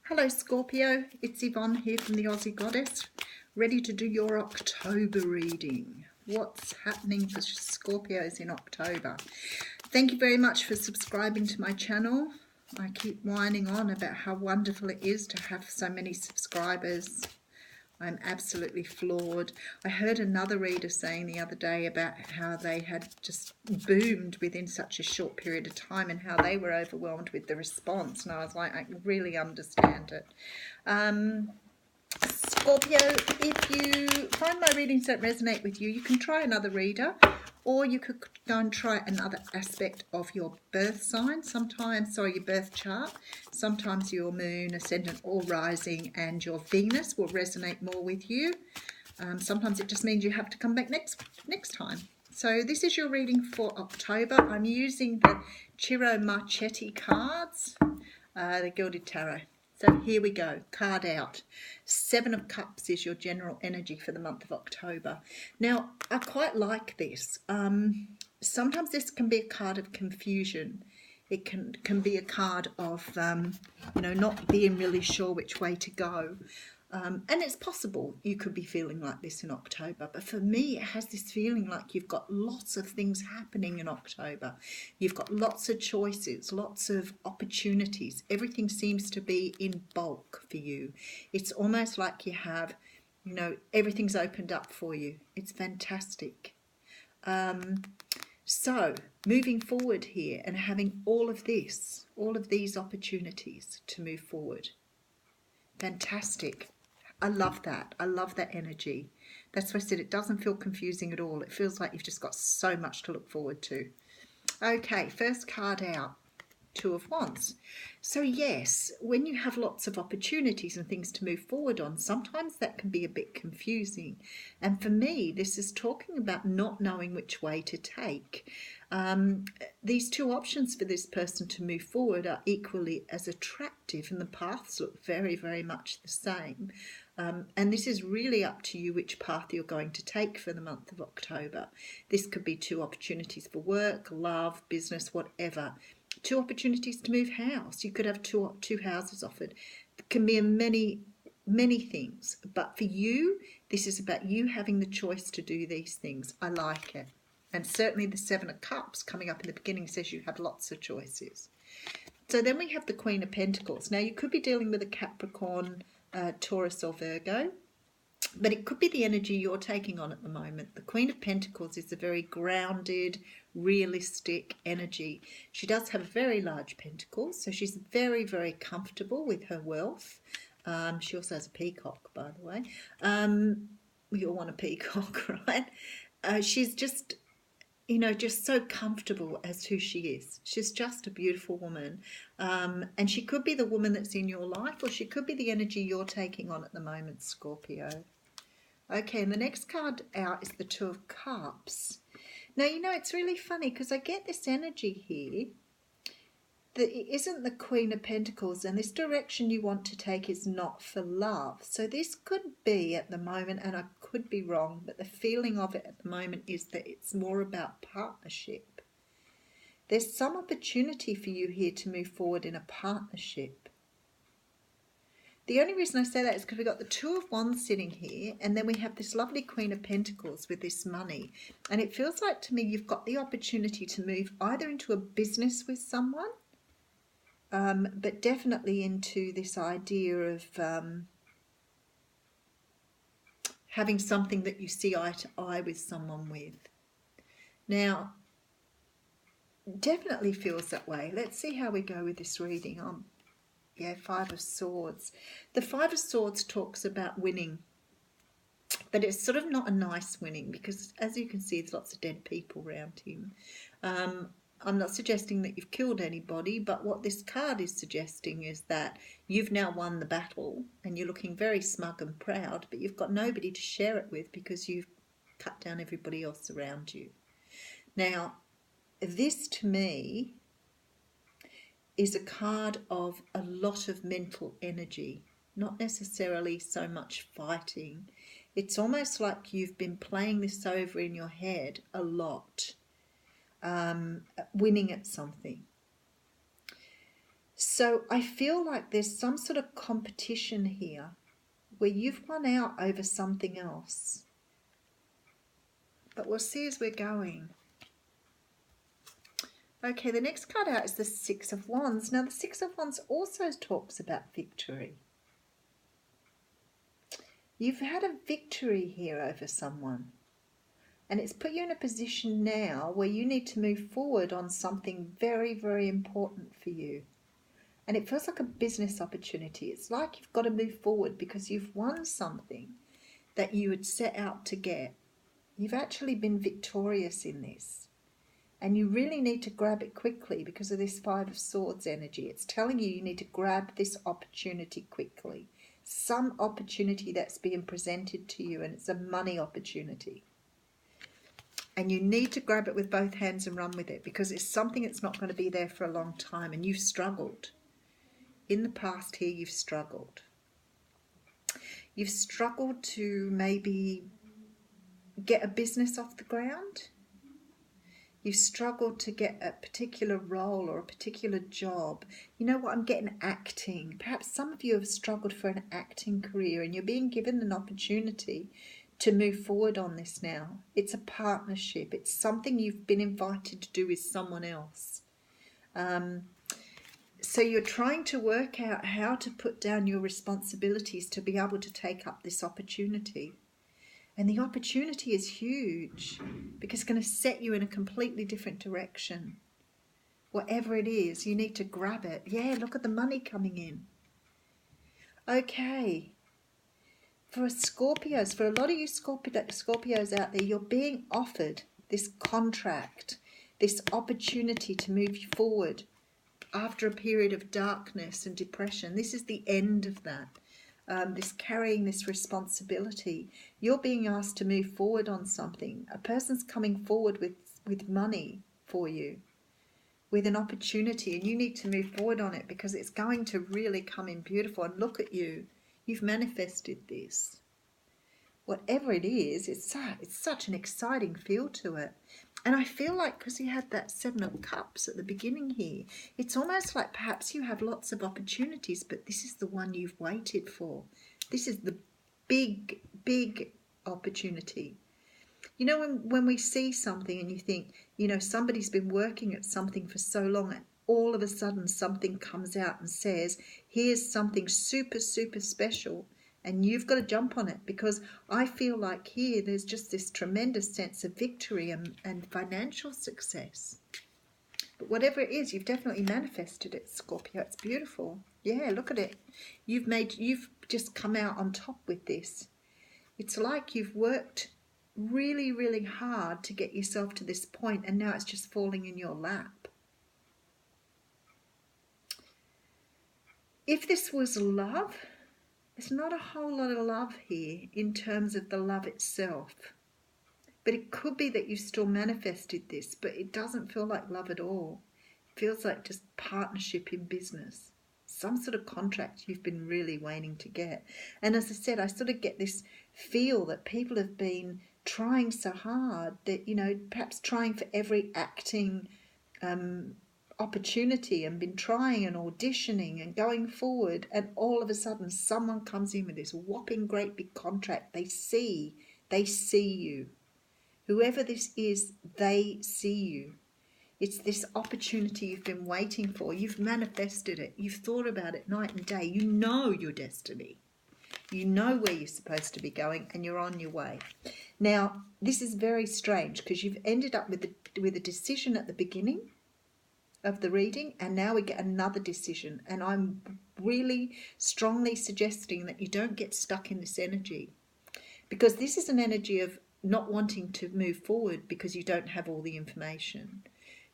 Hello Scorpio, it's Yvonne here from the Aussie Goddess, ready to do your October reading. What's happening for Scorpios in October? Thank you very much for subscribing to my channel. I keep whining on about how wonderful it is to have so many subscribers. I'm absolutely floored. I heard another reader saying the other day about how they had just boomed within such a short period of time and how they were overwhelmed with the response. And I was like, I really understand it. Scorpio, if you find my readings don't resonate with you, you can try another reader, or you could go and try another aspect of your birth sign. Sometimes, your birth chart. Sometimes your moon, ascendant or rising and your Venus will resonate more with you. Sometimes it just means you have to come back next time. So this is your reading for October. I'm using the Ciro Marchetti cards, the Gilded Tarot. So here we go, card out. 7 of Cups is your general energy for the month of October. Now, I quite like this. Sometimes this can be a card of confusion. It can be a card of, not being really sure which way to go. And it's possible you could be feeling like this in October, but for me it has this feeling like you've got lots of things happening in October. You've got lots of choices, lots of opportunities. Everything seems to be in bulk for you. It's almost like you have, everything's opened up for you. It's fantastic. So moving forward here and having all of these opportunities to move forward. Fantastic. I love that. I love that energy. That's why I said it doesn't feel confusing at all. It feels like you've just got so much to look forward to. Okay, first card out, 2 of Wands. So yes, when you have lots of opportunities and things to move forward on, sometimes that can be a bit confusing. And for me, this is talking about not knowing which way to take. These 2 options for this person to move forward are equally as attractive, and the paths look very, very much the same. And this is really up to you which path you're going to take for the month of October. This could be 2 opportunities for work, love, business, whatever. 2 opportunities to move house. You could have two houses offered. It can be many things. But for you, this is about you having the choice to do these things. I like it. And certainly the 7 of Cups coming up in the beginning says you have lots of choices. So then we have the Queen of Pentacles. Now you could be dealing with a Capricorn, Taurus or Virgo, but it could be the energy you're taking on at the moment. The Queen of Pentacles is a very grounded, realistic energy. She does have very large pentacles, so she's very, very comfortable with her wealth. She also has a peacock, by the way. We all want a peacock, right? She's just, just so comfortable as who she is. She's just a beautiful woman. And she could be the woman that's in your life, or she could be the energy you're taking on at the moment, Scorpio. Okay, and the next card out is the 2 of Cups. Now, it's really funny because I get this energy here that it isn't the Queen of Pentacles, and this direction you want to take is not for love. So this could be at the moment, and I could be wrong, but the feeling of it at the moment is that it's more about partnership. There's some opportunity for you here to move forward in a partnership. The only reason I say that is because we've got the 2 of Wands sitting here, and then we have this lovely Queen of Pentacles with this money. And it feels like to me you've got the opportunity to move either into a business with someone, but definitely into this idea of having something that you see eye to eye with someone with. Now, definitely feels that way. Let's see how we go with this reading. Yeah, 5 of Swords. The 5 of Swords talks about winning, but it's sort of not a nice winning because, as you can see, there's lots of dead people around him. I'm not suggesting that you've killed anybody, but what this card is suggesting is that you've now won the battle and you're looking very smug and proud, but you've got nobody to share it with because you've cut down everybody else around you. Now, this to me is a card of a lot of mental energy, not necessarily so much fighting. It's almost like you've been playing this over in your head a lot, winning at something. So I feel like there's some sort of competition here where you've won out over something else. But we'll see as we're going. Okay, the next card out is the Six of Wands. Now, the Six of Wands also talks about victory. You've had a victory here over someone. And it's put you in a position now where you need to move forward on something very, very important for you. And it feels like a business opportunity. It's like you've got to move forward because you've won something that you had set out to get. You've actually been victorious in this. And you really need to grab it quickly because of this Five of Swords energy. It's telling you need to grab this opportunity quickly. Some opportunity that's being presented to you, and it's a money opportunity. And you need to grab it with both hands and run with it because it's something that's not going to be there for a long time, and you've struggled. In the past here, you've struggled. You've struggled to maybe get a business off the ground. You've struggled to get a particular role or a particular job. You know what, I'm getting acting. Perhaps some of you have struggled for an acting career and you're being given an opportunity to move forward on this now. It's a partnership. It's something you've been invited to do with someone else. So you're trying to work out how to put down your responsibilities to be able to take up this opportunity. And the opportunity is huge because it's going to set you in a completely different direction. Whatever it is, you need to grab it. Yeah, look at the money coming in. Okay. For Scorpios, for a lot of you Scorpios out there, you're being offered this contract, this opportunity to move forward after a period of darkness and depression. This is the end of that. This carrying this responsibility. You're being asked to move forward on something. A person's coming forward with money for you, with an opportunity, and you need to move forward on it because it's going to really come in beautiful. And look at you. You've manifested this. Whatever it is, it's such an exciting feel to it. And I feel like because you had that Seven of Cups at the beginning here, it's almost like perhaps you have lots of opportunities, but this is the one you've waited for. This is the big, big opportunity. You know, when we see something and you think, you know, somebody's been working at something for so long and all of a sudden something comes out and says, here's something super, super special. And you've got to jump on it because I feel like here there's just this tremendous sense of victory and financial success. But whatever it is, you've definitely manifested it, Scorpio. It's beautiful. Yeah, look at it. You've just come out on top with this. It's like you've worked really, really hard to get yourself to this point and now it's just falling in your lap. If this was love, there's not a whole lot of love here in terms of the love itself. But it could be that you still manifested this, but it doesn't feel like love at all. It feels like just partnership in business. Some sort of contract you've been really waiting to get. And as I said, I sort of get this feel that people have been trying so hard that, you know, perhaps trying for every acting opportunity and been trying and auditioning and going forward, and all of a sudden someone comes in with this whopping great big contract. They see you. Whoever this is, they see you. It's this opportunity you've been waiting for. You've manifested it. You've thought about it night and day. You know your destiny. You know where you're supposed to be going and you're on your way. Now, this is very strange because you've ended up with a decision at the beginning of the reading, and now we get another decision, and I'm really strongly suggesting that you don't get stuck in this energy because this is an energy of not wanting to move forward because you don't have all the information.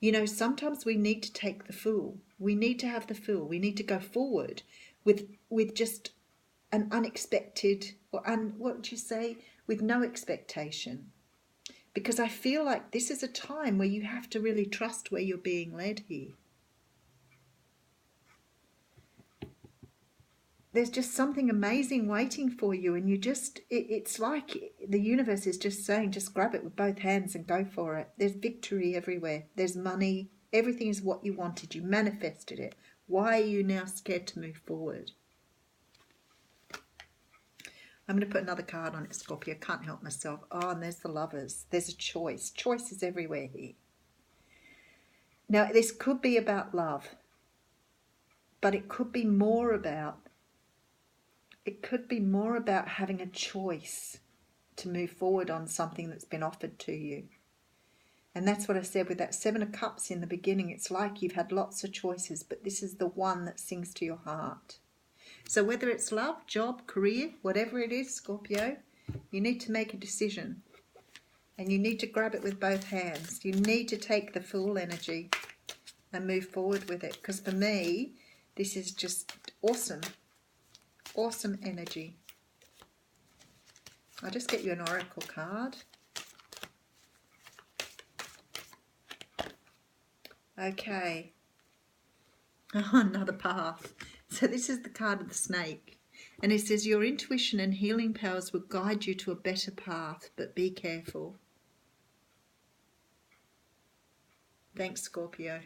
You know, sometimes we need to take the fool. We need to have the fool. We need to go forward with just an unexpected, or what would you say, with no expectation. Because I feel like this is a time where you have to really trust where you're being led here. There's just something amazing waiting for you, and it's like the universe is just saying, just grab it with both hands and go for it. There's victory everywhere. There's money. Everything is what you wanted. You manifested it. Why are you now scared to move forward? I'm going to put another card on it, Scorpio. Can't help myself. Oh, and there's the Lovers. There's a choice. Choice is everywhere here. Now, this could be about love, but it could be more about having a choice to move forward on something that's been offered to you. And that's what I said with that Seven of Cups in the beginning. It's like you've had lots of choices, but this is the one that sings to your heart. So whether it's love, job, career, whatever it is, Scorpio, you need to make a decision. And you need to grab it with both hands. You need to take the Fool energy and move forward with it. Because for me, this is just awesome. Awesome energy. I'll just get you an oracle card. Okay. Oh, another path. So this is the card of the snake. And it says, your intuition and healing powers will guide you to a better path, but be careful. Thanks, Scorpio.